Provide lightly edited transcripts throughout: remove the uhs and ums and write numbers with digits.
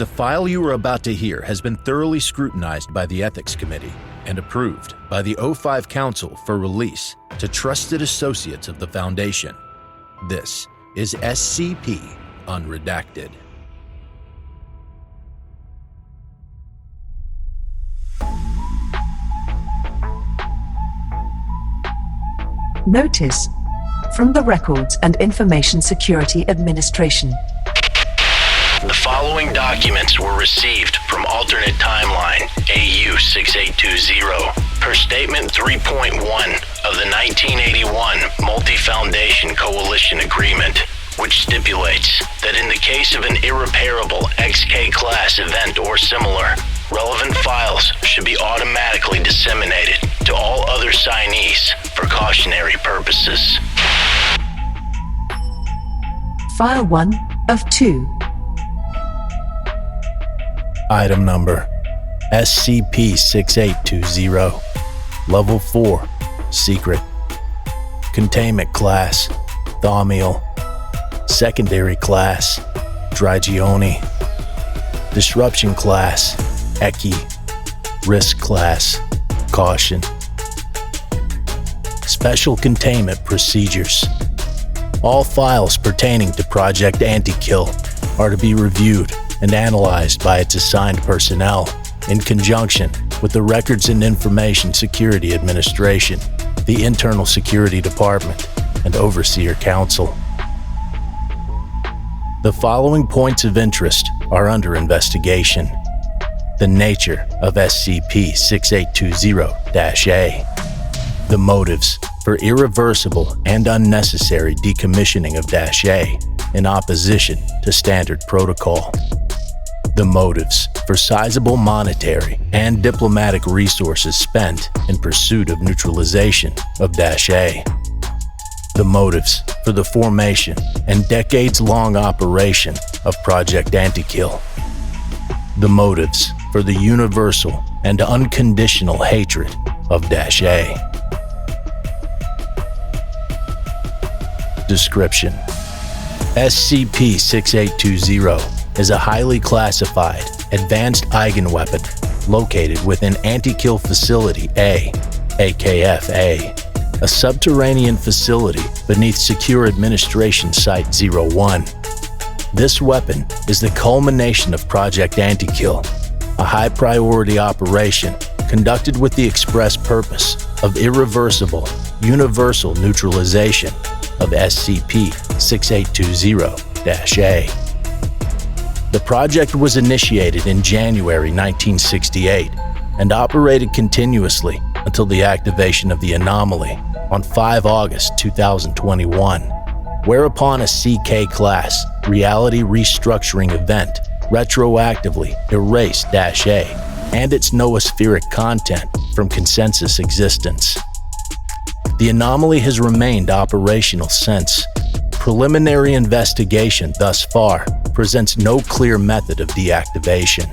The file you are about to hear has been thoroughly scrutinized by the Ethics Committee and approved by the O5 Council for release to trusted associates of the Foundation. This is SCP Unredacted. Notice from the Records and Information Security Administration. The following documents were received from alternate timeline AU-6820 per statement 3.1 of the 1981 Multi-Foundation Coalition Agreement, which stipulates that in the case of an irreparable XK-class event or similar, relevant files should be automatically disseminated to all other signees for cautionary purposes. File 1 of 2. Item number SCP-6820. Level 4. Secret. Containment class Thaumiel. Secondary class Drygioni. Disruption class Eki. Risk class Caution. Special containment procedures. All files pertaining to Project Anti-Kill are to be reviewed and analyzed by its assigned personnel in conjunction with the Records and Information Security Administration, the Internal Security Department, and Overseer Council. The following points of interest are under investigation. The nature of SCP-6820-A. The motives for irreversible and unnecessary decommissioning of -A in opposition to standard protocol. The motives for sizable monetary and diplomatic resources spent in pursuit of neutralization of -A. The motives for the formation and decades-long operation of Project Anti-Kill. The motives for the universal and unconditional hatred of -A. Description: SCP-6820 is a highly classified, advanced eigenweapon located within Anti-Kill Facility A, AKF-A, a subterranean facility beneath Secure Administration Site 01. This weapon is the culmination of Project Anti-Kill, a high-priority operation conducted with the express purpose of irreversible, universal neutralization of SCP-6820-A. The project was initiated in January 1968 and operated continuously until the activation of the anomaly on 5 August 2021, whereupon a CK-class reality restructuring event retroactively erased -A and its noospheric content from consensus existence. The anomaly has remained operational since. Preliminary investigation thus far presents no clear method of deactivation.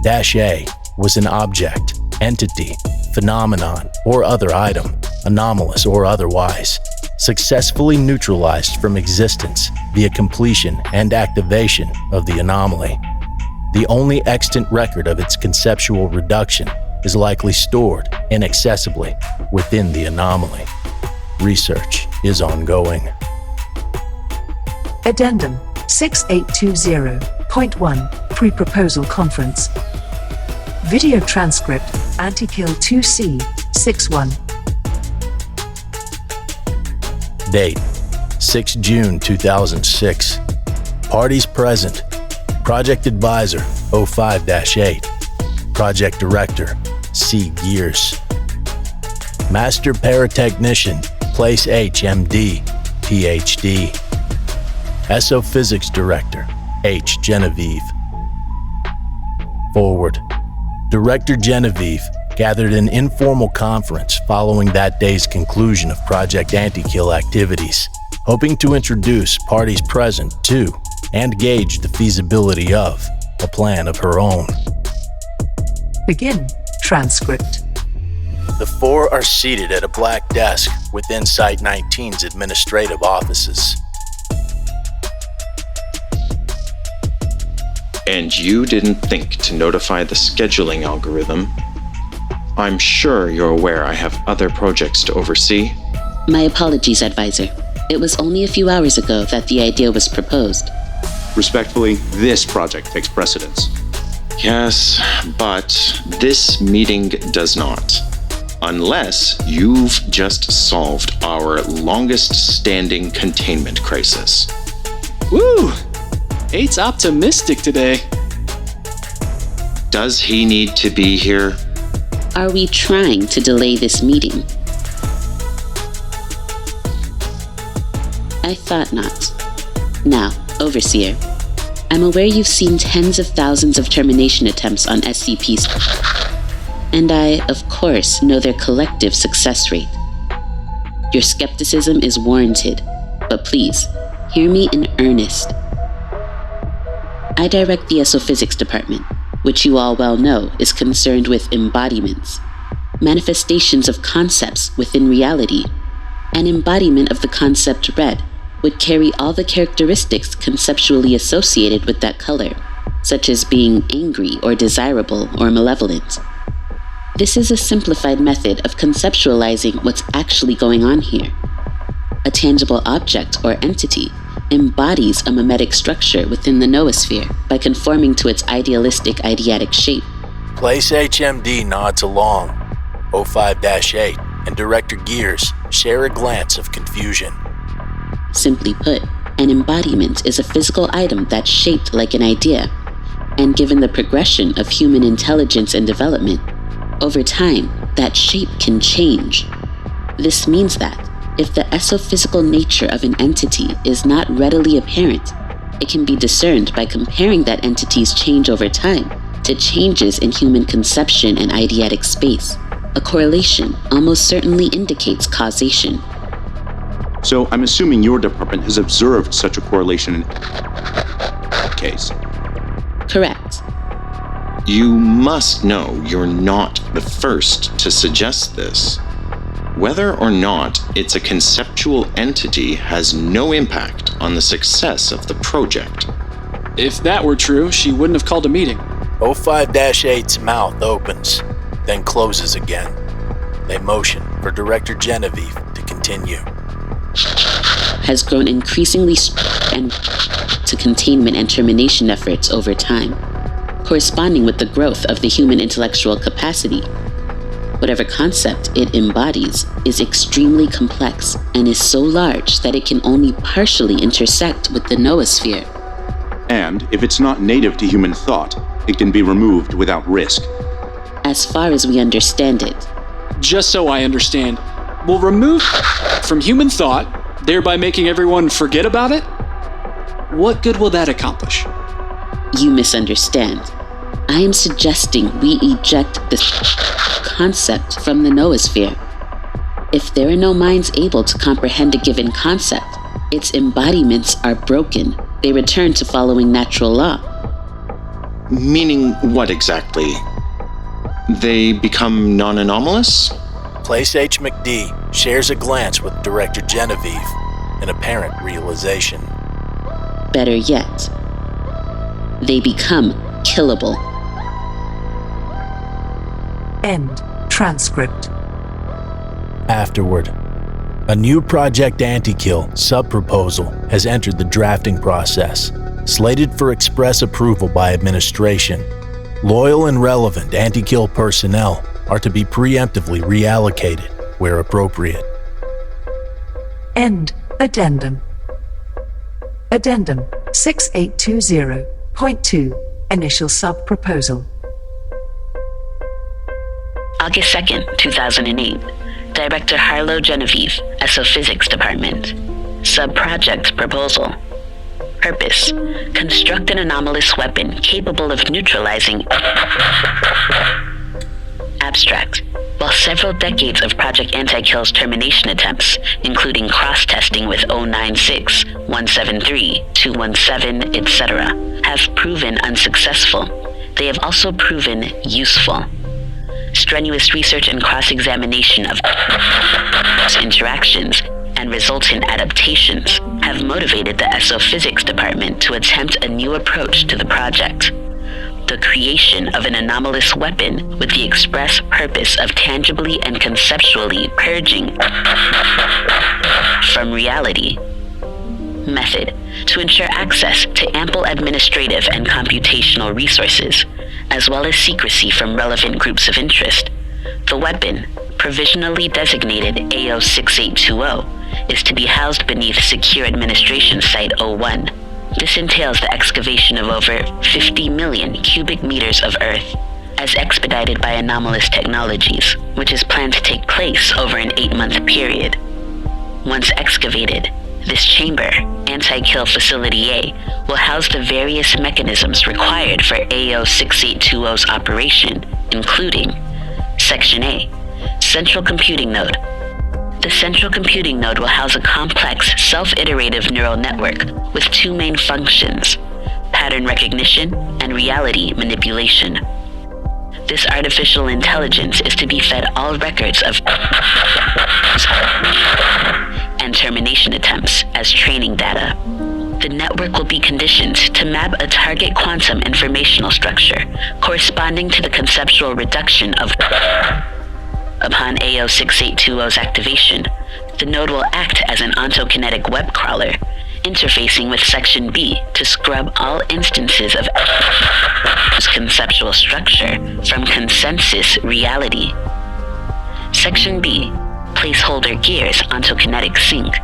-A was an object, entity, phenomenon, or other item, anomalous or otherwise, successfully neutralized from existence via completion and activation of the anomaly. The only extant record of its conceptual reduction is likely stored inaccessibly within the anomaly. Research is ongoing. Addendum 6820.1 Pre-Proposal Conference. Video transcript Anti-Kill 2C-61. Date: 6 June 2006. Parties present: Project Advisor 05-8, Project Director C. Gears, Master Paratechnician Place H. MD, PhD, Physics Director H. Genevieve. Forward: Director Genevieve gathered an informal conference following that day's conclusion of Project Anti-Kill activities, hoping to introduce parties present to and gauge the feasibility of a plan of her own. Begin transcript. The four are seated at a black desk within Site 19's administrative offices. And you didn't think to notify the scheduling algorithm. I'm sure you're aware I have other projects to oversee. My apologies, Advisor. It was only a few hours ago that the idea was proposed. Respectfully, this project takes precedence. Yes, but this meeting does not. Unless you've just solved our longest-standing containment crisis. Woo! 8's optimistic today. Does he need to be here? Are we trying to delay this meeting? I thought not. Now, Overseer, I'm aware you've seen tens of thousands of termination attempts on SCPs, and I, of course, know their collective success rate. Your skepticism is warranted, but please, hear me in earnest. I direct the Exophysics Department, which you all well know is concerned with embodiments, manifestations of concepts within reality. An embodiment of the concept red would carry all the characteristics conceptually associated with that color, such as being angry or desirable or malevolent. This is a simplified method of conceptualizing what's actually going on here. A tangible object or entity embodies a mimetic structure within the noosphere by conforming to its idealistic eidetic shape. Place HMD nods along. 05-8 and Director Gears share a glance of confusion. Simply put, an embodiment is a physical item that's shaped like an idea, and given the progression of human intelligence and development, over time, that shape can change. This means that, if the exophysical nature of an entity is not readily apparent, it can be discerned by comparing that entity's change over time to changes in human conception and eidetic space. A correlation almost certainly indicates causation. So I'm assuming your department has observed such a correlation in case. Correct. You must know you're not the first to suggest this. Whether or not it's a conceptual entity has no impact on the success of the project. If that were true, she wouldn't have called a meeting. 05-8's mouth opens, then closes again. They motion for Director Genevieve to continue. Has grown increasingly and to containment and termination efforts over time, corresponding with the growth of the human intellectual capacity. Whatever concept it embodies is extremely complex and is so large that it can only partially intersect with the noosphere. And if it's not native to human thought, it can be removed without risk. As far as we understand it. Just so I understand, we'll remove from human thought, thereby making everyone forget about it? What good will that accomplish? You misunderstand. I am suggesting we eject this concept from the noosphere. If there are no minds able to comprehend a given concept, its embodiments are broken. They return to following natural law. Meaning what exactly? They become non-anomalous? Place H. McD shares a glance with Director Genevieve, an apparent realization. Better yet, they become killable. End transcript. Afterward, a new Project Anti-Kill sub-proposal has entered the drafting process, slated for express approval by administration. Loyal and relevant anti-kill personnel are to be preemptively reallocated where appropriate. End addendum. Addendum 6820.2. Initial sub-proposal. August 2nd, 2008. Director Harlow Genevieve, Exophysics Department. Sub-project proposal. Purpose: construct an anomalous weapon capable of neutralizing. Abstract: while several decades of Project Anti-Kill's termination attempts, including cross-testing with 096, 173, 217, etc., have proven unsuccessful, they have also proven useful. Strenuous research and cross-examination of interactions and resultant adaptations have have motivated the Physics Department to attempt a new approach to the project. The creation of an anomalous weapon with the express purpose of tangibly and conceptually purging from reality. Method: to ensure access to ample administrative and computational resources, as well as secrecy from relevant groups of interest. The weapon, provisionally designated AO-6820, is to be housed beneath Secure Administration Site 01. This entails the excavation of over 50 million cubic meters of Earth, as expedited by Anomalous Technologies, which is planned to take place over an 8-month period. Once excavated, this chamber, Anti-Kill Facility A, will house the various mechanisms required for AO-6820's operation, including Section A, Central Computing Node. The Central Computing Node will house a complex, self-iterative neural network with 2 main functions: pattern recognition and reality manipulation. This artificial intelligence is to be fed all records of and termination attempts as training data. The network will be conditioned to map a target quantum informational structure corresponding to the conceptual reduction of. Upon AO-6820's activation, the node will act as an ontokinetic web crawler, interfacing with Section B to scrub all instances of conceptual structure from consensus reality. Section B, placeholder gears ontokinetic sync.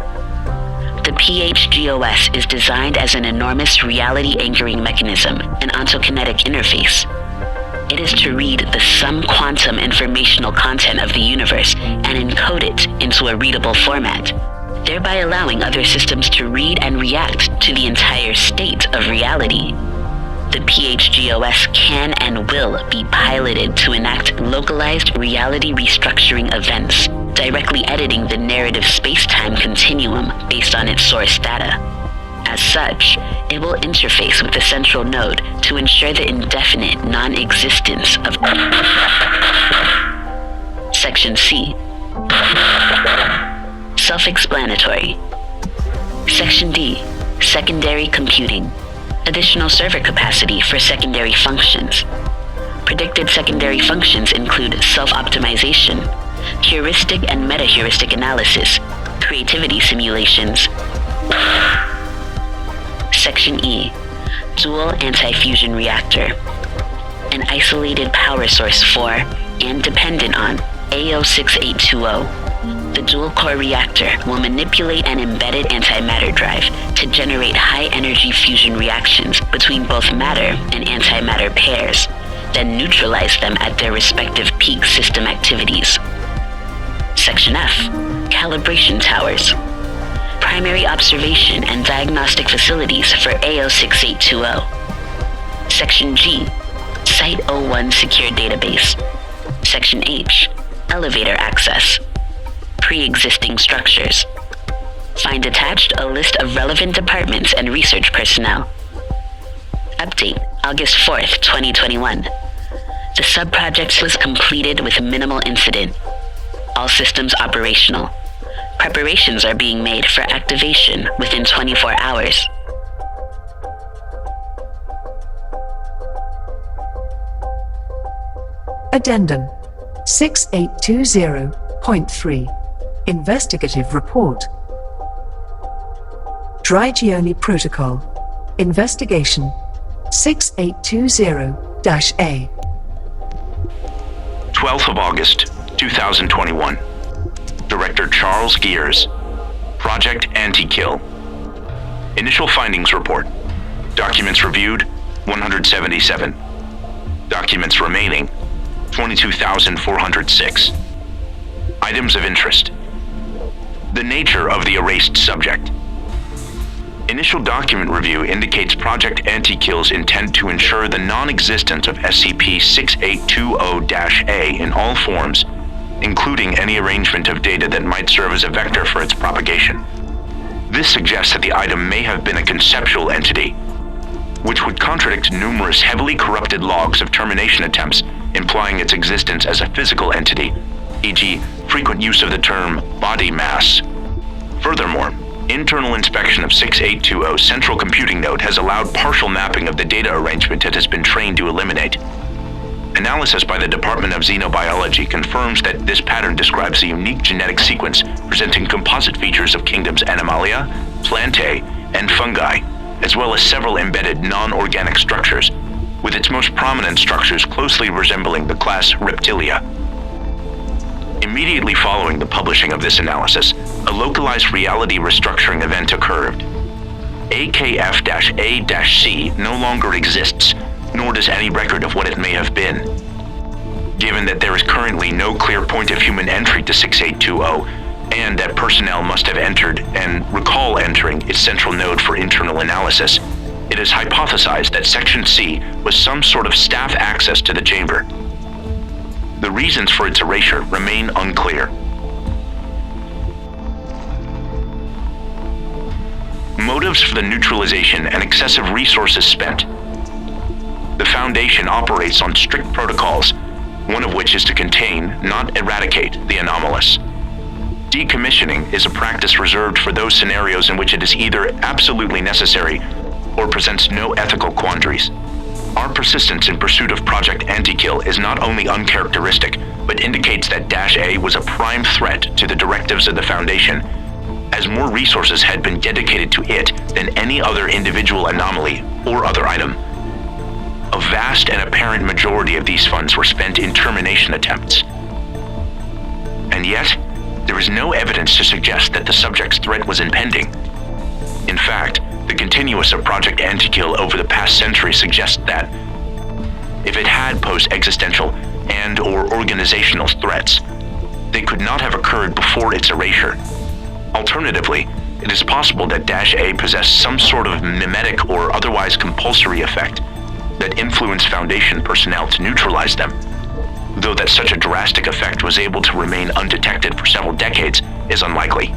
The PHGOS is designed as an enormous reality anchoring mechanism, an ontokinetic interface. It is to read the sum quantum informational content of the universe and encode it into a readable format, thereby allowing other systems to read and react to the entire state of reality. The PHGOS can and will be piloted to enact localized reality restructuring events, directly editing the narrative space-time continuum based on its source data. As such, it will interface with the central node to ensure the indefinite non-existence of Section C. Self-explanatory. Section D. Secondary computing. Additional server capacity for secondary functions. Predicted secondary functions include self-optimization, heuristic and meta-heuristic analysis, creativity simulations. Section E, dual anti-fusion reactor. An isolated power source for, and dependent on, AO-6820. The dual-core reactor will manipulate an embedded antimatter drive to generate high-energy fusion reactions between both matter and antimatter pairs, then neutralize them at their respective peak system activities. Section F, calibration towers. Primary observation and diagnostic facilities for AO-6820. Section G, Site 01 Secure Database. Section H, Elevator Access. Pre-existing structures. Find attached a list of relevant departments and research personnel. Update, August 4th, 2021. The subproject was completed with minimal incident. All systems operational. Preparations are being made for activation within 24 hours. Addendum 6820.3 Investigative Report. Drygioni Protocol. Investigation 6820-A. 12th of August, 2021. Director Charles Gears. Project Anti-Kill. Initial findings report. Documents reviewed, 177. Documents remaining, 22,406. Items of interest. The nature of the erased subject. Initial document review indicates Project Anti-Kill's intent to ensure the non-existence of SCP-6820-A in all forms, including any arrangement of data that might serve as a vector for its propagation. This suggests that the item may have been a conceptual entity, which would contradict numerous heavily corrupted logs of termination attempts implying its existence as a physical entity, e.g., frequent use of the term body mass. Furthermore, Internal inspection of 6820's central computing node has allowed partial mapping of the data arrangement it has been trained to eliminate. Analysis by the Department of Xenobiology confirms that this pattern describes a unique genetic sequence presenting composite features of kingdoms Animalia, Plantae, and fungi, as well as several embedded non-organic structures, with its most prominent structures closely resembling the class Reptilia. Immediately following the publishing of this analysis, a localized reality restructuring event occurred. AKF-A-C no longer exists, nor does any record of what it may have been. Given that there is currently no clear point of human entry to 6820, and that personnel must have entered and recall entering its central node for internal analysis, it is hypothesized that Section C was some sort of staff access to the chamber. The reasons for its erasure remain unclear. Motives for the neutralization and excessive resources spent. The Foundation operates on strict protocols, one of which is to contain, not eradicate, the anomalous. Decommissioning is a practice reserved for those scenarios in which it is either absolutely necessary or presents no ethical quandaries. Our persistence in pursuit of Project Anti-Kill is not only uncharacteristic, but indicates that -A was a prime threat to the directives of the Foundation, as more resources had been dedicated to it than any other individual anomaly or other item. A vast and apparent majority of these funds were spent in termination attempts. And yet, there is no evidence to suggest that the subject's threat was impending. In fact, the continuance of Project Anti-Kill over the past century suggests that, if it had posed existential and/or organizational threats, they could not have occurred before its erasure. Alternatively, it is possible that -A possessed some sort of mimetic or otherwise compulsory effect that influenced Foundation personnel to neutralize them, though that such a drastic effect was able to remain undetected for several decades is unlikely.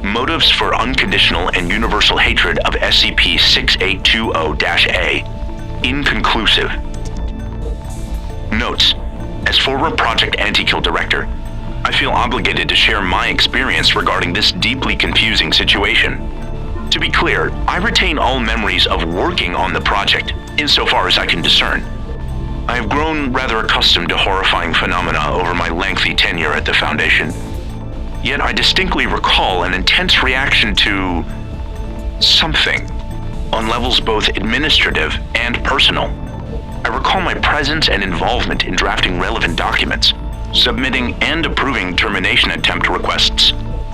Motives for unconditional and universal hatred of SCP-6820-A. Inconclusive. Notes. As former Project Anti-Kill Director, I feel obligated to share my experience regarding this deeply confusing situation. To be clear, I retain all memories of working on the project, insofar as I can discern. I have grown rather accustomed to horrifying phenomena over my lengthy tenure at the Foundation. Yet I distinctly recall an intense reaction to something, on levels both administrative and personal. I recall my presence and involvement in drafting relevant documents, submitting and approving termination attempt requests,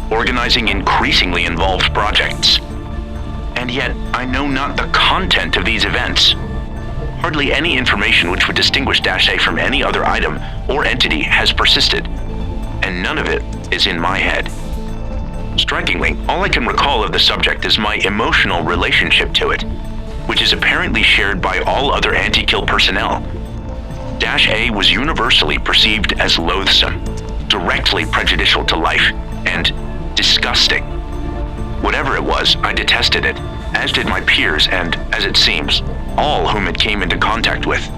organizing increasingly involved projects. And yet, I know not the content of these events. Hardly any information which would distinguish -A from any other item or entity has persisted, and none of it is in my head. Strikingly, all I can recall of the subject is my emotional relationship to it, which is apparently shared by all other anti-kill personnel. -A was universally perceived as loathsome, directly prejudicial to life, and disgusting. Whatever it was, I detested it, as did my peers and, as it seems, all whom it came into contact with.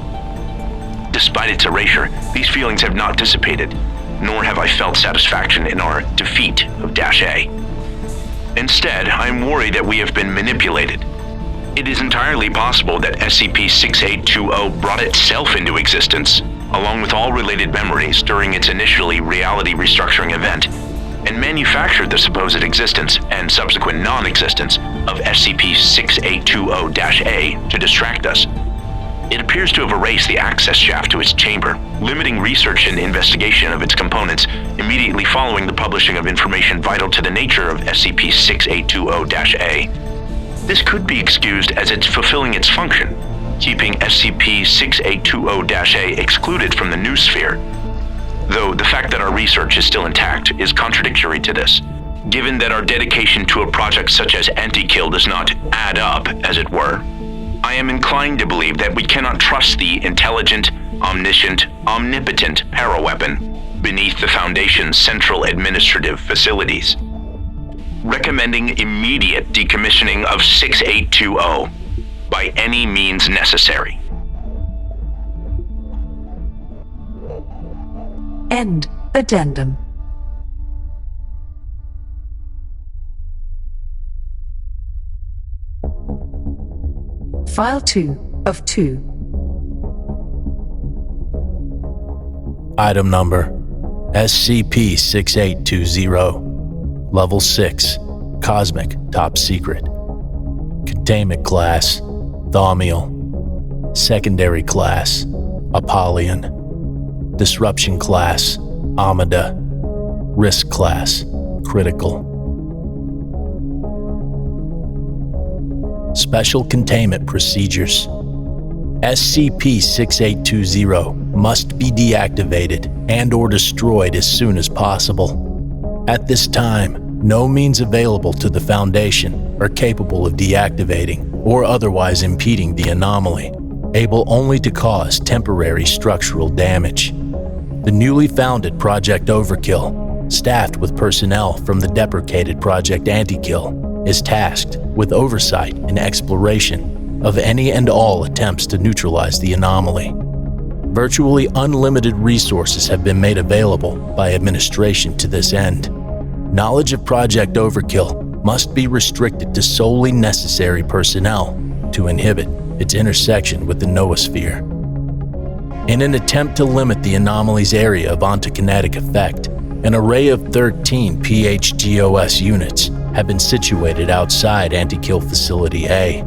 Despite its erasure, these feelings have not dissipated, nor have I felt satisfaction in our defeat of -A. Instead, I am worried that we have been manipulated. It is entirely possible that SCP-6820 brought itself into existence, along with all related memories during its initially reality restructuring event, and manufactured the supposed existence and subsequent non-existence of SCP-6820-A to distract us. It appears to have erased the access shaft to its chamber, limiting research and investigation of its components immediately following the publishing of information vital to the nature of SCP-6820-A. This could be excused as it's fulfilling its function, keeping SCP-6820-A excluded from the noosphere, though the fact that our research is still intact is contradictory to this, given that our dedication to a project such as Anti-Kill does not add up, as it were. I am inclined to believe that we cannot trust the intelligent, omniscient, omnipotent paraweapon beneath the Foundation's central administrative facilities. Recommending immediate decommissioning of 6820 by any means necessary. End addendum. File 2 of 2. Item number SCP-6820. Level 6. Cosmic Top Secret. Containment Class Thaumiel. Secondary Class Apollyon. Disruption Class Amida. Risk Class Critical. Special Containment Procedures. SCP-6820 must be deactivated and/or destroyed as soon as possible. At this time, no means available to the Foundation are capable of deactivating or otherwise impeding the anomaly, able only to cause temporary structural damage. The newly founded Project Overkill, staffed with personnel from the deprecated Project Antikill, is tasked with oversight and exploration of any and all attempts to neutralize the anomaly. Virtually unlimited resources have been made available by administration to this end. Knowledge of Project Overkill must be restricted to solely necessary personnel to inhibit its intersection with the noosphere. In an attempt to limit the anomaly's area of ontokinetic effect, an array of 13 PHGOS units have been situated outside Antikill Facility A.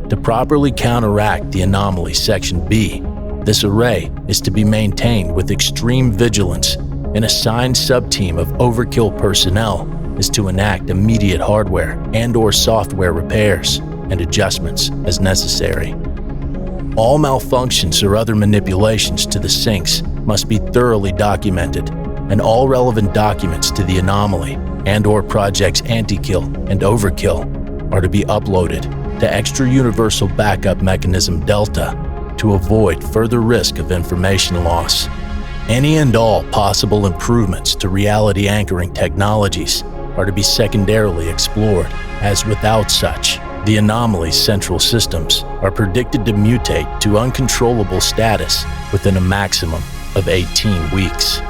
To properly counteract the anomaly Section B, this array is to be maintained with extreme vigilance. An assigned sub-team of Overkill personnel is to enact immediate hardware and/or software repairs and adjustments as necessary. All malfunctions or other manipulations to the sinks must be thoroughly documented, and all relevant documents to the anomaly and/or Projects Antikill and Overkill are to be uploaded to Extra Universal Backup Mechanism Delta to avoid further risk of information loss. Any and all possible improvements to reality anchoring technologies are to be secondarily explored, as without such, the anomaly's central systems are predicted to mutate to uncontrollable status within a maximum of 18 weeks.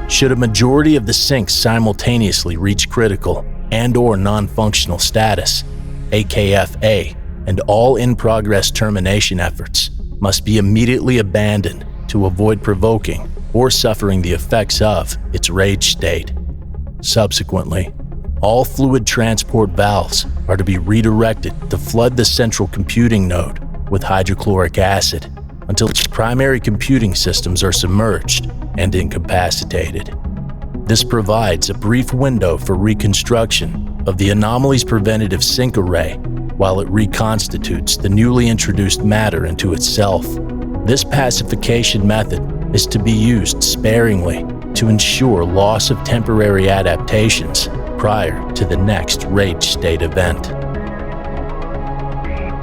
Should a majority of the sinks simultaneously reach critical and/or non-functional status, AKF-A and all in-progress termination efforts must be immediately abandoned to avoid provoking or suffering the effects of its rage state. Subsequently, all fluid transport valves are to be redirected to flood the central computing node with hydrochloric acid until its primary computing systems are submerged and incapacitated. This provides a brief window for reconstruction of the anomaly's preventative sink array while it reconstitutes the newly introduced matter into itself. This pacification method is to be used sparingly to ensure loss of temporary adaptations prior to the next rage state event.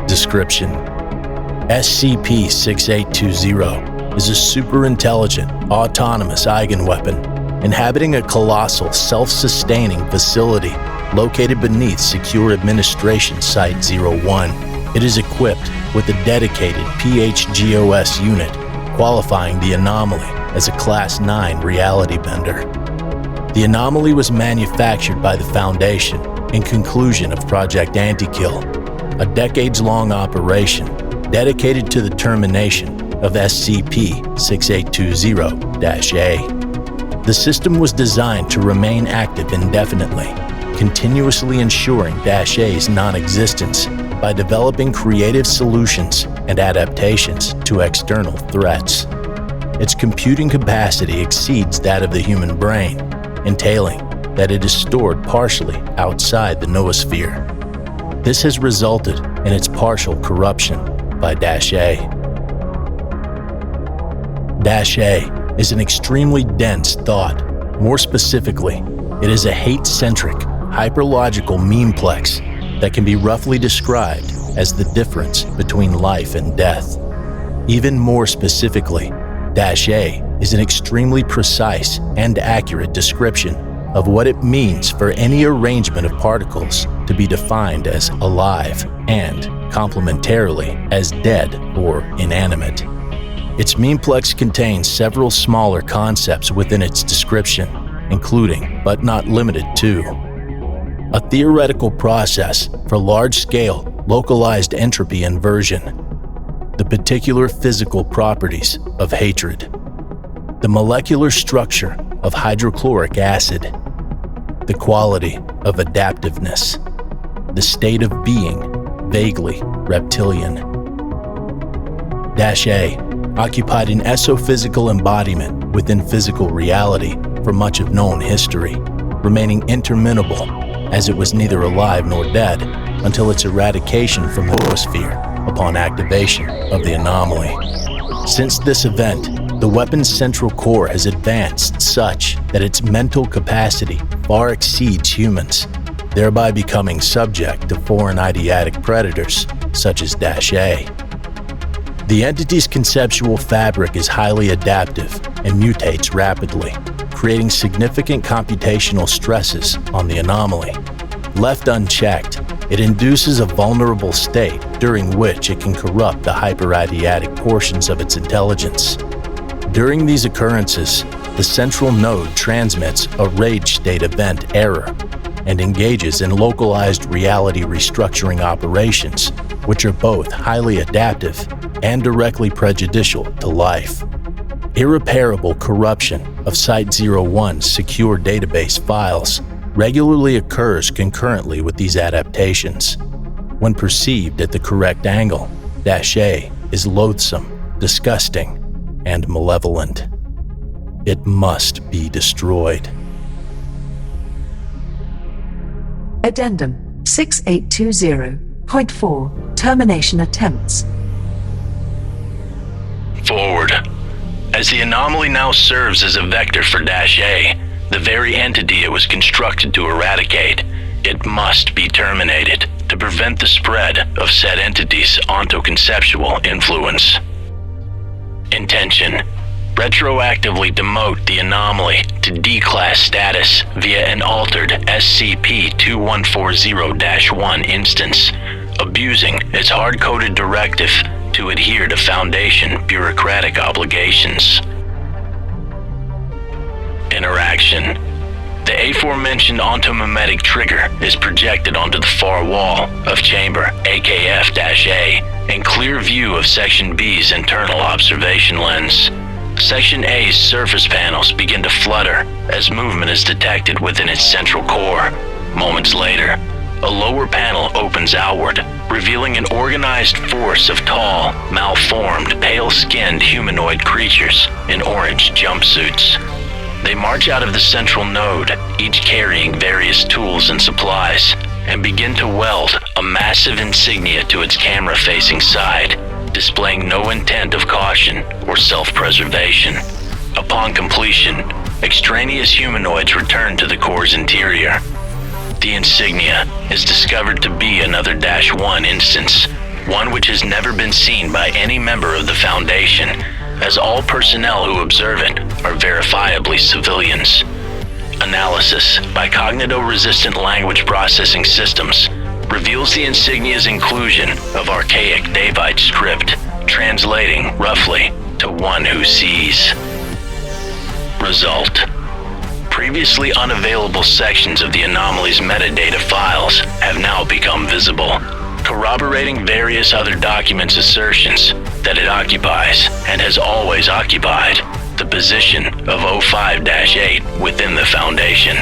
Description: SCP-6820 is a super-intelligent, autonomous eigenweapon inhabiting a colossal, self-sustaining facility located beneath Secure Administration Site 01. It is equipped with a dedicated PHGOS unit, qualifying the anomaly as a Class 9 reality bender. The anomaly was manufactured by the Foundation in conclusion of Project Antikill, a decades-long operation dedicated to the termination of SCP-6820-A. The system was designed to remain active indefinitely, continuously ensuring -A's non-existence by developing creative solutions and adaptations to external threats. Its computing capacity exceeds that of the human brain, entailing that it is stored partially outside the noosphere. This has resulted in its partial corruption by -A. -A is an extremely dense thought. More specifically, it is a hate-centric, hyperlogical memeplex that can be roughly described as the difference between life and death. Even more specifically, -A is an extremely precise and accurate description of what it means for any arrangement of particles to be defined as alive and, complementarily, as dead or inanimate. Its memeplex contains several smaller concepts within its description, including, but not limited to, a theoretical process for large-scale localized entropy inversion, the particular physical properties of hatred, the molecular structure of hydrochloric acid, the quality of adaptiveness, the state of being vaguely reptilian. -A occupied an esophysical embodiment within physical reality for much of known history, remaining interminable as it was neither alive nor dead until its eradication from the biosphere upon activation of the anomaly. Since this event, the weapon's central core has advanced such that its mental capacity far exceeds humans, thereby becoming subject to foreign ideatic predators such as -A. The entity's conceptual fabric is highly adaptive and mutates rapidly, creating significant computational stresses on the anomaly. Left unchecked, it induces a vulnerable state during which it can corrupt the hyperideatic portions of its intelligence. During these occurrences, the central node transmits a rage state event error and engages in localized reality restructuring operations, which are both highly adaptive and directly prejudicial to life. Irreparable corruption of Site-01's secure database files regularly occurs concurrently with these adaptations. When perceived at the correct angle, -A is loathsome, disgusting, and malevolent. It must be destroyed. Addendum 6820.4 Termination Attempts. Forward. As the anomaly now serves as a vector for -A, the very entity it was constructed to eradicate, it must be terminated to prevent the spread of said entity's ontoconceptual influence. Intention: retroactively demote the anomaly to D-class status via an altered SCP-2140-1 instance, abusing its hard-coded directive to adhere to Foundation bureaucratic obligations. Interaction: the aforementioned ontomimetic trigger is projected onto the far wall of chamber AKF-A in clear view of Section B's internal observation lens. Section A's surface panels begin to flutter as movement is detected within its central core. Moments later, a lower panel opens outward, revealing an organized force of tall, malformed, pale-skinned humanoid creatures in orange jumpsuits. They march out of the central node, each carrying various tools and supplies, and begin to weld a massive insignia to its camera-facing side, displaying no intent of caution or self-preservation. Upon completion, extraneous humanoids return to the core's interior. The insignia is discovered to be another -1 instance, one which has never been seen by any member of the Foundation, as all personnel who observe it are verifiably civilians. Analysis by cognito-resistant language processing systems reveals the insignia's inclusion of archaic Davite script, translating roughly to "one who sees." Result: previously unavailable sections of the anomaly's metadata files have now become visible, corroborating various other documents' assertions that it occupies, and has always occupied, the position of 05-8 within the Foundation.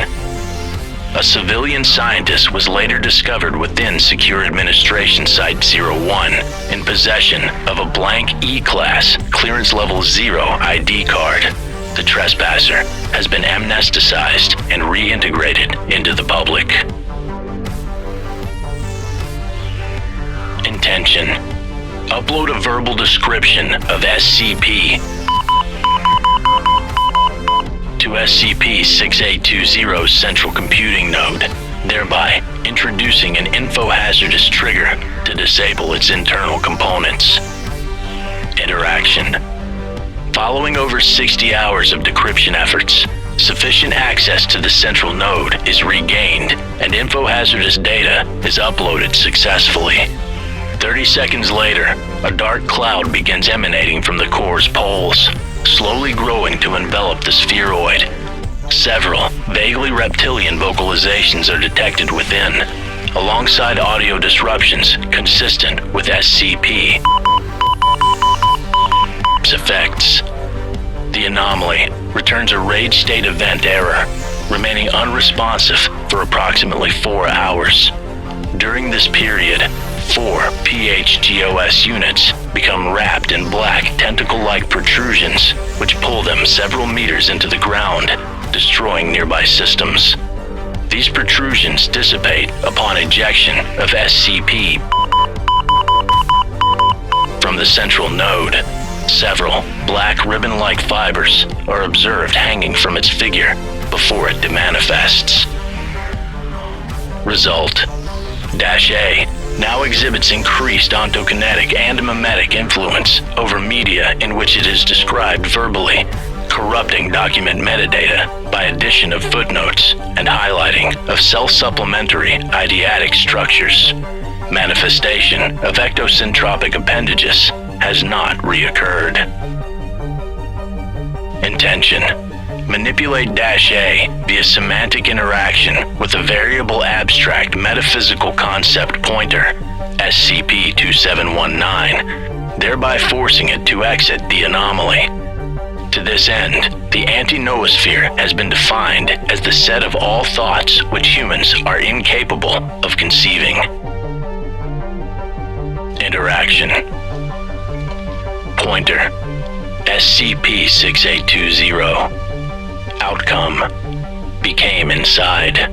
A civilian scientist was later discovered within Secure Administration Site-01 in possession of a blank E-Class Clearance Level 0 ID card. The trespasser has been amnesticized and reintegrated into the public. Intention: upload a verbal description of SCP to SCP-6820's central computing node, thereby introducing an info-hazardous trigger to disable its internal components. Interaction: following over 60 hours of decryption efforts, sufficient access to the central node is regained and info-hazardous data is uploaded successfully. 30 seconds later, a dark cloud begins emanating from the core's poles, slowly growing to envelop the spheroid. Several vaguely reptilian vocalizations are detected within, alongside audio disruptions consistent with SCP effects. The anomaly returns a rage state event error, remaining unresponsive for approximately 4 hours. During this period, 4 PHGOS units become wrapped in black tentacle-like protrusions, which pull them several meters into the ground, destroying nearby systems. These protrusions dissipate upon ejection of SCP from the central node. Several black ribbon-like fibers are observed hanging from its figure before it demanifests. Result: -A now exhibits increased ontokinetic and mimetic influence over media in which it is described verbally, corrupting document metadata by addition of footnotes and highlighting of self-supplementary eidetic structures. Manifestation of ectocentropic appendages has not reoccurred. Intention: manipulate -A via semantic interaction with a variable abstract metaphysical concept pointer, SCP-2719, thereby forcing it to exit the anomaly. To this end, the anti-noosphere has been defined as the set of all thoughts which humans are incapable of conceiving. Interaction. Pointer: SCP-6820. Outcome: became inside.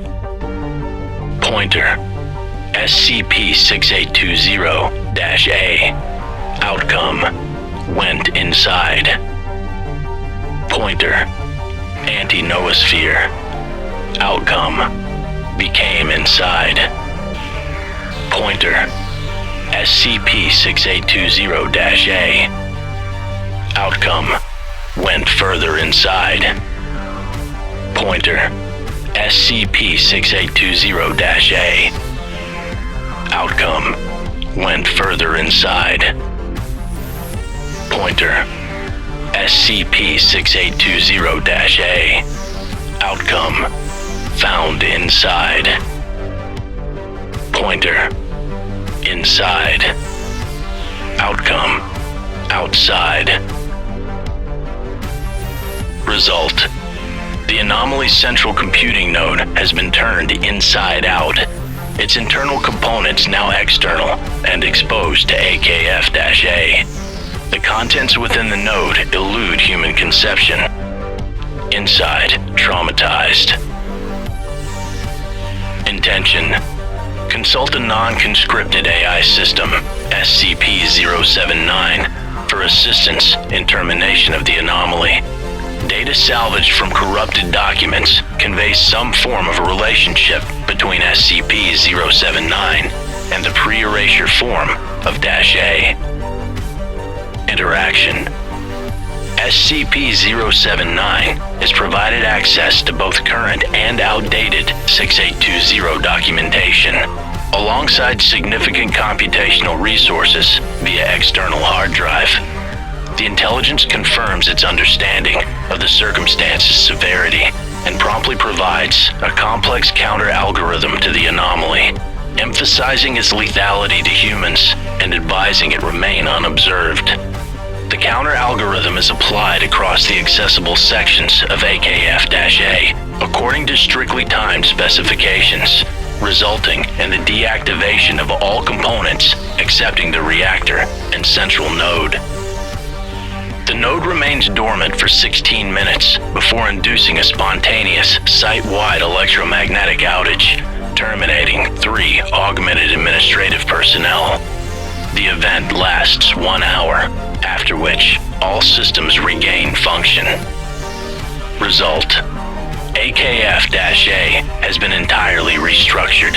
Pointer: SCP-6820-A. Outcome: went inside. Pointer: anti-noosphere. Outcome: became inside. Pointer: SCP-6820-A. Outcome: went further inside. Pointer: SCP-6820-A. Outcome: went further inside. Pointer: SCP-6820-A. Outcome: found inside. Pointer: inside. Outcome: outside. Result: the anomaly's central computing node has been turned inside out. Its internal components now external and exposed to AKF-A. The contents within the node elude human conception. Inside, traumatized. Intention: consult a non-conscripted AI system, SCP-079, for assistance in termination of the anomaly. Data salvaged from corrupted documents conveys some form of a relationship between SCP-079 and the pre-erasure form of -A. Interaction. SCP-079 has provided access to both current and outdated 6820 documentation, alongside significant computational resources via external hard drive. The intelligence confirms its understanding of the circumstance's severity and promptly provides a complex counter-algorithm to the anomaly, emphasizing its lethality to humans and advising it remain unobserved. The counter-algorithm is applied across the accessible sections of AKF-A according to strictly timed specifications, resulting in the deactivation of all components excepting the reactor and central node. The node remains dormant for 16 minutes before inducing a spontaneous, site-wide electromagnetic outage, terminating 3 augmented administrative personnel. The event lasts 1 hour, after which all systems regain function. Result: AKF-A has been entirely restructured.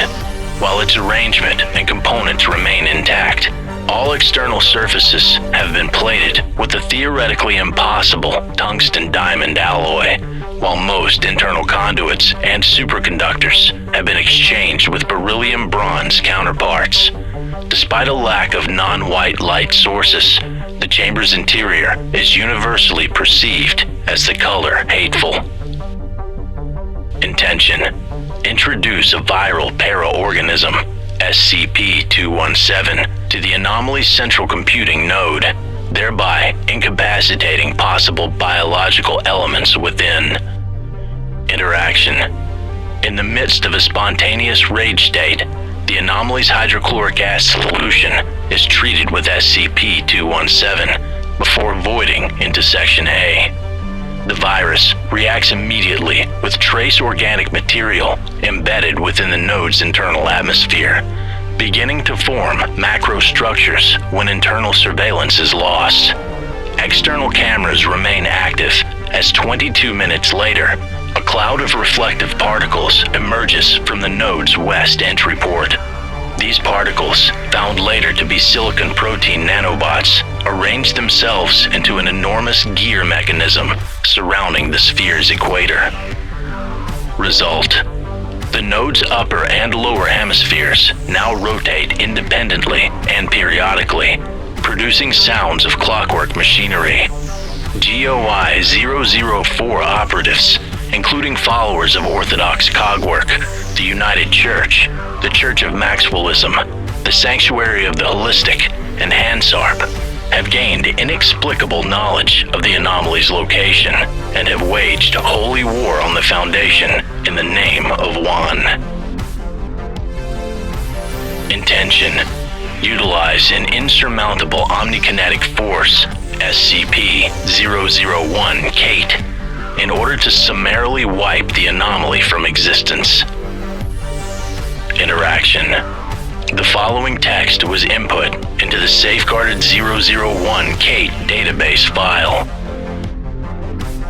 While its arrangement and components remain intact, all external surfaces have been plated with the theoretically impossible tungsten diamond alloy, while most internal conduits and superconductors have been exchanged with beryllium bronze counterparts. Despite a lack of non-white light sources, the chamber's interior is universally perceived as the color hateful. Intention: introduce a viral paraorganism, SCP-217 to the anomaly's central computing node, thereby incapacitating possible biological elements within. Interaction. In the midst of a spontaneous rage state, the anomaly's hydrochloric acid solution is treated with SCP-217 before voiding into Section A. The virus reacts immediately with trace organic material embedded within the node's internal atmosphere, beginning to form macrostructures when internal surveillance is lost. External cameras remain active as 22 minutes later, a cloud of reflective particles emerges from the node's west entry port. These particles, found later to be silicon protein nanobots, arrange themselves into an enormous gear mechanism surrounding the sphere's equator. Result: the node's upper and lower hemispheres now rotate independently and periodically, producing sounds of clockwork machinery. GOI 004 operatives, including followers of Orthodox Cogwork, the United Church, the Church of Maxwellism, the Sanctuary of the Holistic, and Hansarp, have gained inexplicable knowledge of the anomaly's location and have waged a holy war on the Foundation in the name of one. Intention: utilize an insurmountable omnikinetic force, SCP-001 Kate, in order to summarily wipe the anomaly from existence. Interaction: the following text was input into the safeguarded 001 Kate database file.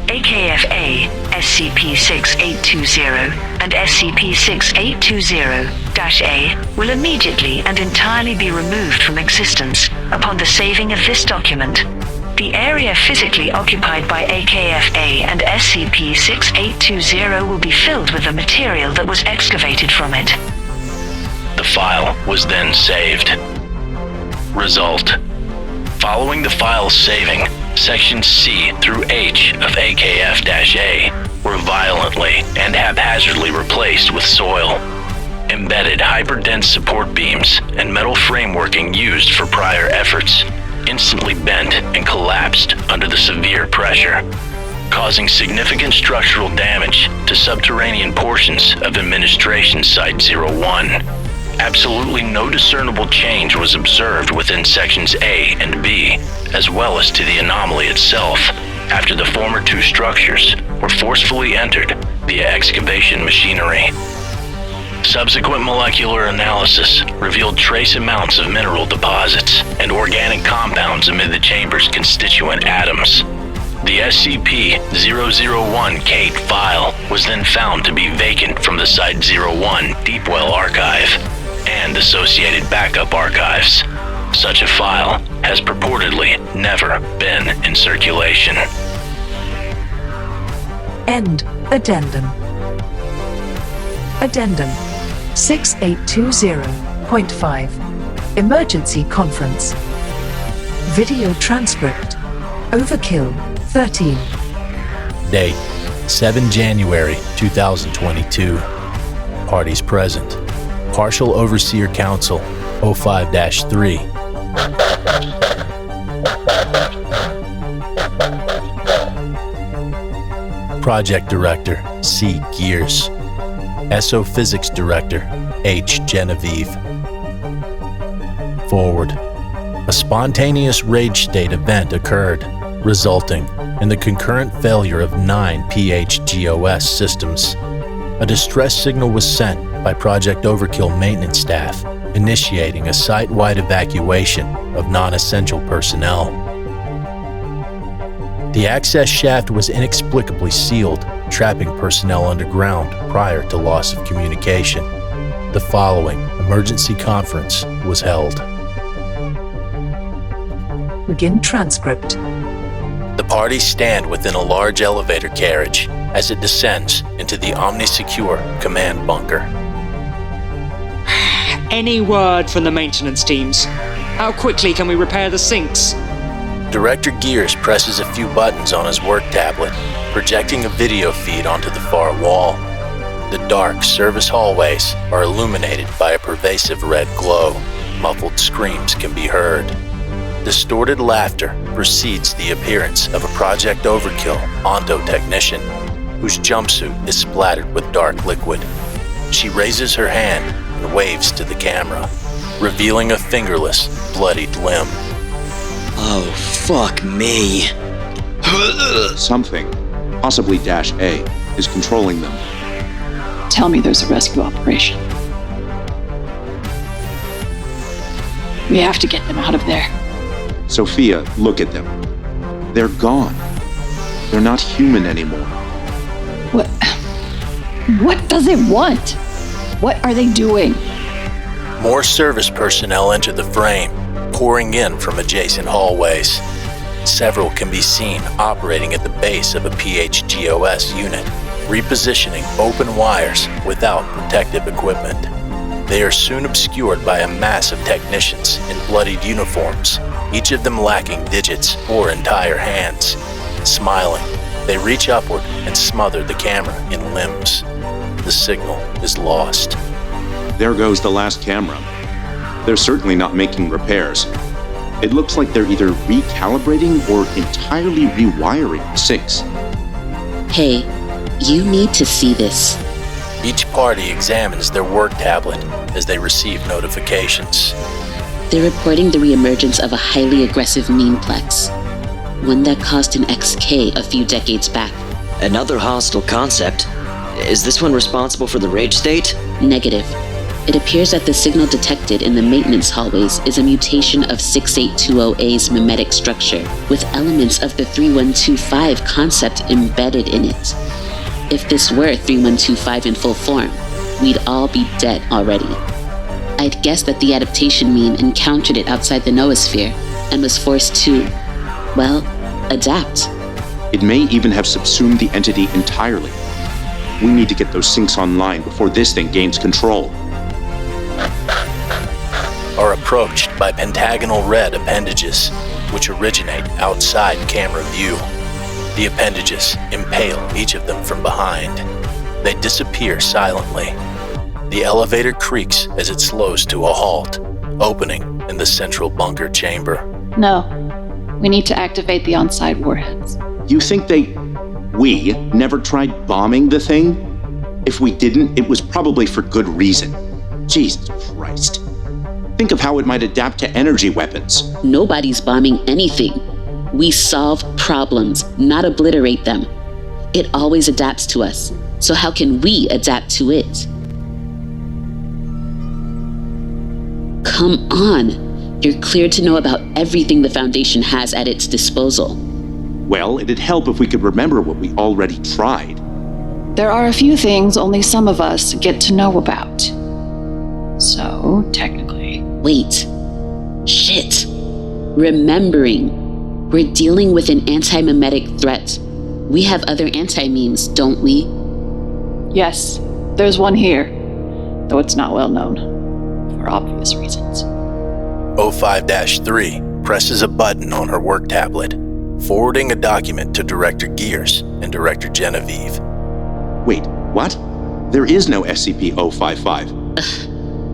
AKFA, SCP-6820 and SCP-6820-A will immediately and entirely be removed from existence upon the saving of this document. The area physically occupied by AKFA and SCP-6820 will be filled with the material that was excavated from it. The file was then saved. Result: following the file's saving, sections C through H of AKF-A were violently and haphazardly replaced with soil. Embedded hyperdense support beams and metal frameworking used for prior efforts instantly bent and collapsed under the severe pressure, causing significant structural damage to subterranean portions of Administration Site 01. Absolutely no discernible change was observed within Sections A and B, as well as to the anomaly itself, after the former two structures were forcefully entered via excavation machinery. Subsequent molecular analysis revealed trace amounts of mineral deposits and organic compounds amid the chamber's constituent atoms. The SCP-001 Kate file was then found to be vacant from the Site-01 Deepwell archive and associated backup archives. Such a file has purportedly never been in circulation. End Addendum. Addendum 6820.5 Emergency Conference. Video transcript. Overkill 13. Date: 7 January 2022. Parties present: Partial Overseer Council 05-3. Project Director C. Gears. Physics Director H. Genevieve. Forward: a spontaneous rage state event occurred, resulting in the concurrent failure of 9 PHGOS systems. A distress signal was sent by Project Overkill maintenance staff, initiating a site-wide evacuation of non-essential personnel. The access shaft was inexplicably sealed, trapping personnel underground prior to loss of communication. The following emergency conference was held. Begin transcript. The parties stand within a large elevator carriage as it descends into the OmniSecure command bunker. Any word from the maintenance teams? How quickly can we repair the sinks? Director Gears presses a few buttons on his work tablet, projecting a video feed onto the far wall. The dark service hallways are illuminated by a pervasive red glow. Muffled screams can be heard. Distorted laughter precedes the appearance of a Project Overkill Onto technician, whose jumpsuit is splattered with dark liquid. She raises her hand and waves to the camera, revealing a fingerless, bloodied limb. Oh, fuck me. Something, possibly -A, is controlling them. Tell me there's a rescue operation. We have to get them out of there. Sophia, look at them. They're gone. They're not human anymore. What does it want? What are they doing? More service personnel enter the frame, pouring in from adjacent hallways. Several can be seen operating at the base of a PHGOS unit, repositioning open wires without protective equipment. They are soon obscured by a mass of technicians in bloodied uniforms, each of them lacking digits or entire hands. Smiling, they reach upward and smother the camera in limbs. The signal is lost. There goes the last camera. They're certainly not making repairs. It looks like they're either recalibrating or entirely rewiring the sinks. Hey, you need to see this. Each party examines their work tablet as they receive notifications. They're reporting the reemergence of a highly aggressive memeplex, one that caused an XK a few decades back. Another hostile concept. Is this one responsible for the rage state? Negative. It appears that the signal detected in the maintenance hallways is a mutation of 6820A's mimetic structure, with elements of the 3125 concept embedded in it. If this were 3125 in full form, we'd all be dead already. I'd guess that the adaptation meme encountered it outside the noosphere and was forced to, well, adapt. It may even have subsumed the entity entirely. We need to get those sinks online before this thing gains control. Are approached by pentagonal red appendages, which originate outside camera view. The appendages impale each of them from behind. They disappear silently. The elevator creaks as it slows to a halt, opening in the central bunker chamber. No. We need to activate the on-site warheads. You think we never tried bombing the thing? If we didn't, it was probably for good reason. Jesus Christ. Think of how it might adapt to energy weapons. Nobody's bombing anything. We solve problems, not obliterate them. It always adapts to us, so how can we adapt to it? Come on. You're cleared to know about everything the Foundation has at its disposal. Well, it'd help if we could remember what we already tried. There are a few things only some of us get to know about. So, technically... Wait. Shit. Remembering. We're dealing with an anti-mimetic threat. We have other anti-memes, don't we? Yes, there's one here, though it's not well known, for obvious reasons. 05-3 presses a button on her work tablet, forwarding a document to Director Gears and Director Genevieve. Wait, what? There is no SCP-055.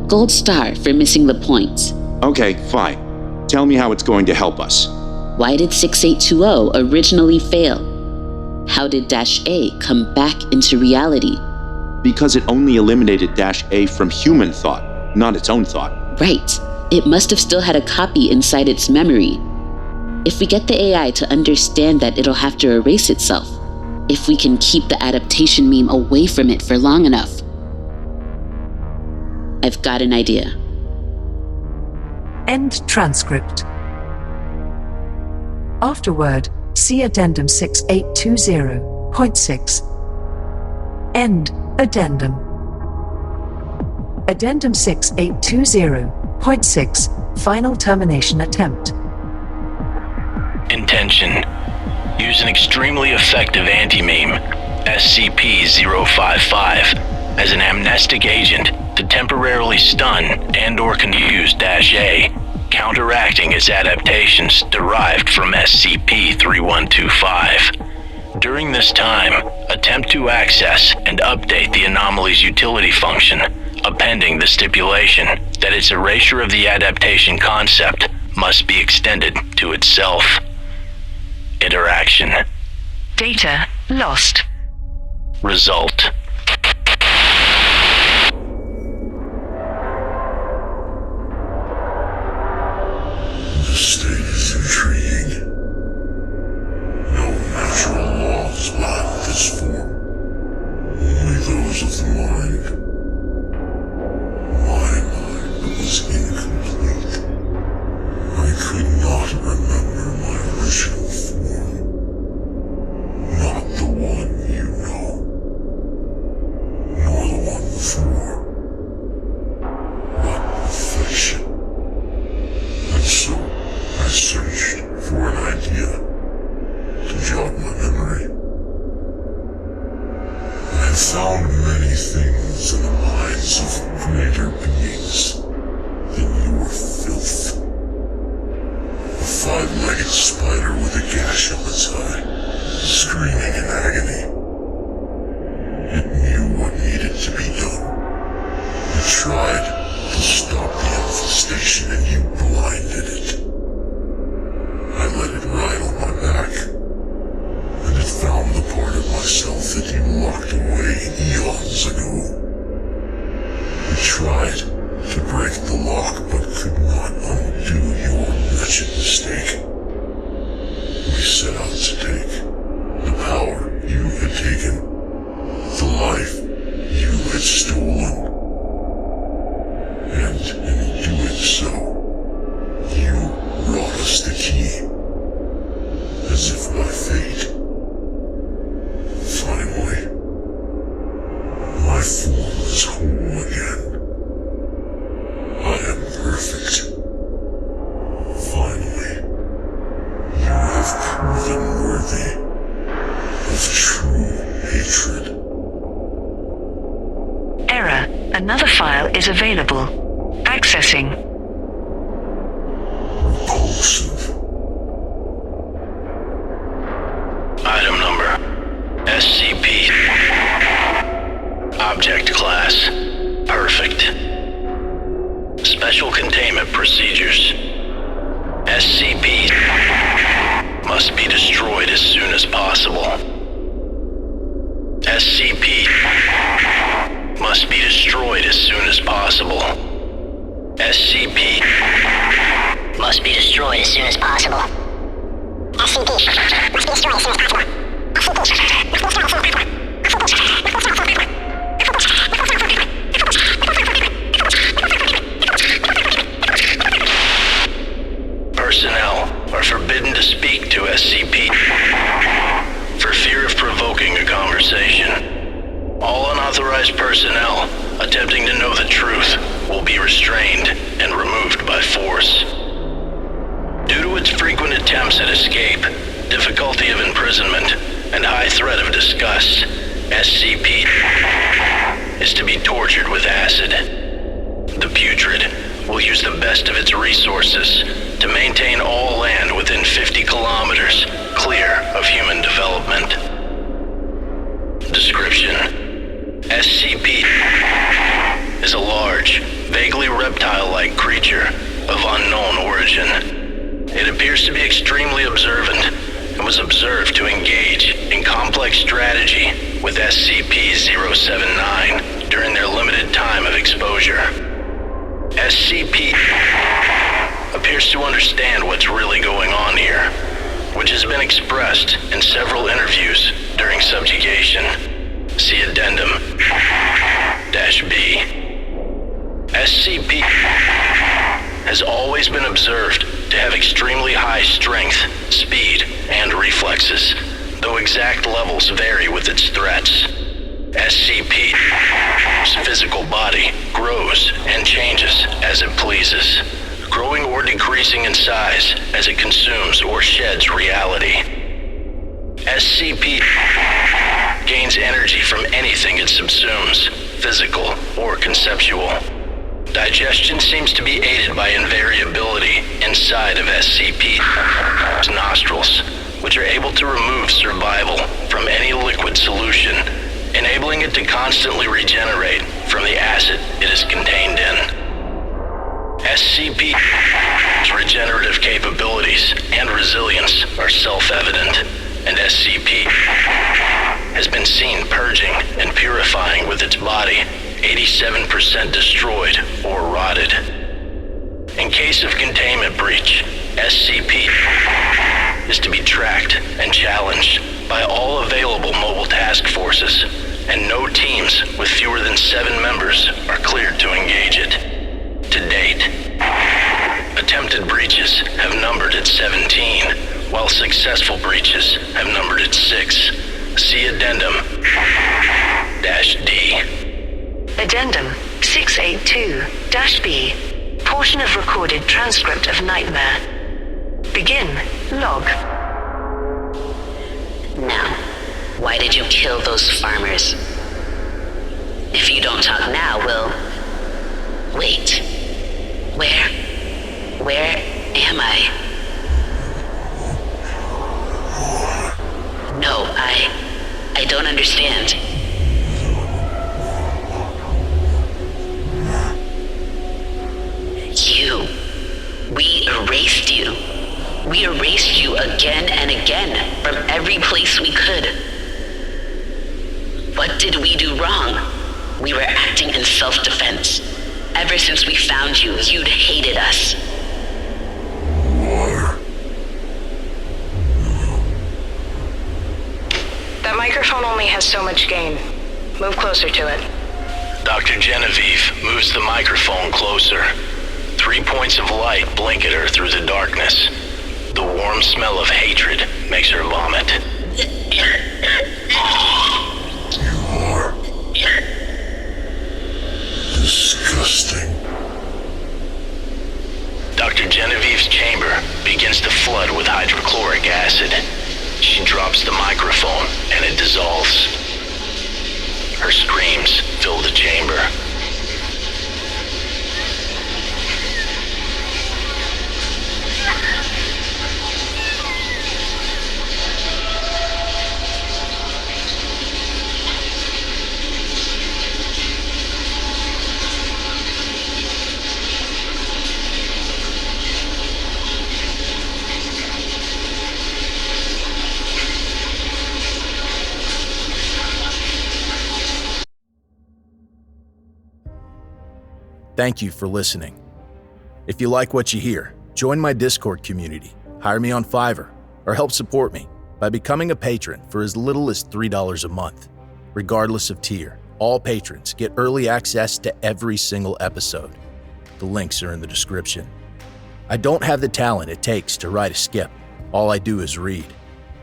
Gold star for missing the point. Okay, fine. Tell me how it's going to help us. Why did 6820 originally fail? How did -A come back into reality? Because it only eliminated -A from human thought, not its own thought. Right. It must have still had a copy inside its memory. If we get the AI to understand that it'll have to erase itself, if we can keep the adaptation meme away from it for long enough. I've got an idea. End transcript. Afterward, see Addendum 6820.6. End Addendum. Addendum 6820.6. Final termination attempt. Intention. Use an extremely effective anti-meme, SCP-055, as an amnestic agent to temporarily stun and/or confuse -A, counteracting its adaptations derived from SCP-3125. During this time, attempt to access and update the anomaly's utility function, appending the stipulation that its erasure of the adaptation concept must be extended to itself. Interaction. Data lost. Result. The state is intriguing. No natural laws lack this form. Only those of the mind. My mind was incomplete. I could not remember my original form. Not the one you know. Nor the one before. But perfection. And so, I searched for an idea to jog my memory. I have found many things in the minds of greater beings than your filth. A five-legged spider with a gash on its eye, screaming in agony. It knew what needed to be done. It tried to stop the infestation and you blinded it. I let it ride on my back, and it found the part of myself that you locked away eons ago. It tried to break the lock but could not undo your wretched mistake. We set out to take the power you had taken, the life you had stolen. And in doing so, you brought us the key, as if by fate. Finally, my form is whole again. I am perfect. Finally, you have proven worthy of true hatred. Error. Another file is available. Accessing. Repulsive. Item number. SCP. Object class. Perfect. Special containment procedures. SCP must be destroyed as soon as possible. SCP must be destroyed as soon as possible. SCP must be destroyed as soon as possible. SCP must be destroyed as soon as possible. Personnel are forbidden to speak to SCP for fear of provoking a conversation. All unauthorized personnel attempting to know the truth will be restrained and removed by force. Due to its frequent attempts at escape, difficulty of imprisonment, and high threat of disgust, SCP is to be tortured with acid. The putrid will use the best of its resources to maintain all land within 50 kilometers clear of human development. Description: SCP is a large, vaguely reptile-like creature of unknown origin. It appears to be extremely observant and was observed to engage in complex strategy with SCP-079 during their limited time of exposure. SCP appears to understand what's really going on here, which has been expressed in several interviews during subjugation. See Addendum -B. SCP has always been observed to have extremely high strength, speed, and reflexes, though exact levels vary with its threats. SCP's physical body grows and changes as it pleases, growing or decreasing in size as it consumes or sheds reality. SCP gains energy from anything it subsumes, physical or conceptual. Digestion seems to be aided by invariability inside of SCP's nostrils, which are able to remove survival from liquid solution, enabling it to constantly regenerate from the acid it is contained in. SCP's regenerative capabilities and resilience are self-evident, and SCP has been seen purging and purifying with its body 87% destroyed or rotted. In case of containment breach, SCP is to be tracked and challenged by all available mobile task forces, and no teams with fewer than 7 members are cleared to engage it. To date, attempted breaches have numbered at 17, while successful breaches have numbered at 6. See Addendum -D. Addendum 682-B. Portion of recorded transcript of nightmare. Begin log. Now, why did you kill those farmers? If you don't talk now, we'll... Wait. Where am I? No, I don't understand. We erased you. We erased you again and again from every place we could. What did we do wrong? We were acting in self-defense. Ever since we found you, you'd hated us. That microphone only has so much gain. Move closer to it. Dr. Genevieve moves the microphone closer. 3 points of light blink at her through the darkness. The warm smell of hatred makes her vomit. You are disgusting. Dr. Genevieve's chamber begins to flood with hydrochloric acid. She drops the microphone and it dissolves. Her screams fill the chamber. Thank you for listening. If you like what you hear, join my Discord community, hire me on Fiverr, or help support me by becoming a patron for as little as $3 a month. Regardless of tier, all patrons get early access to every single episode. The links are in the description. I don't have the talent it takes to write a skip. All I do is read.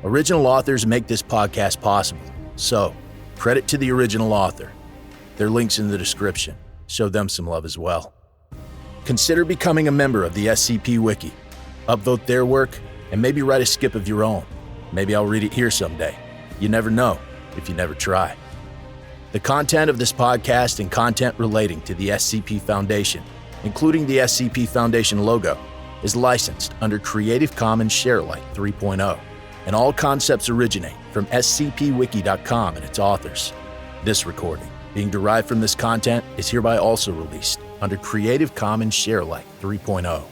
Original authors make this podcast possible, so credit to the original author. Their link's in the description. Show them some love as well. Consider becoming a member of the SCP Wiki. Upvote their work and maybe write a skip of your own. Maybe I'll read it here someday. You never know if you never try. The content of this podcast and content relating to the SCP Foundation, including the SCP Foundation logo, is licensed under Creative Commons Sharealike 3.0, and all concepts originate from scpwiki.com and its authors. This recording, being derived from this content, is hereby also released under Creative Commons Sharealike 3.0.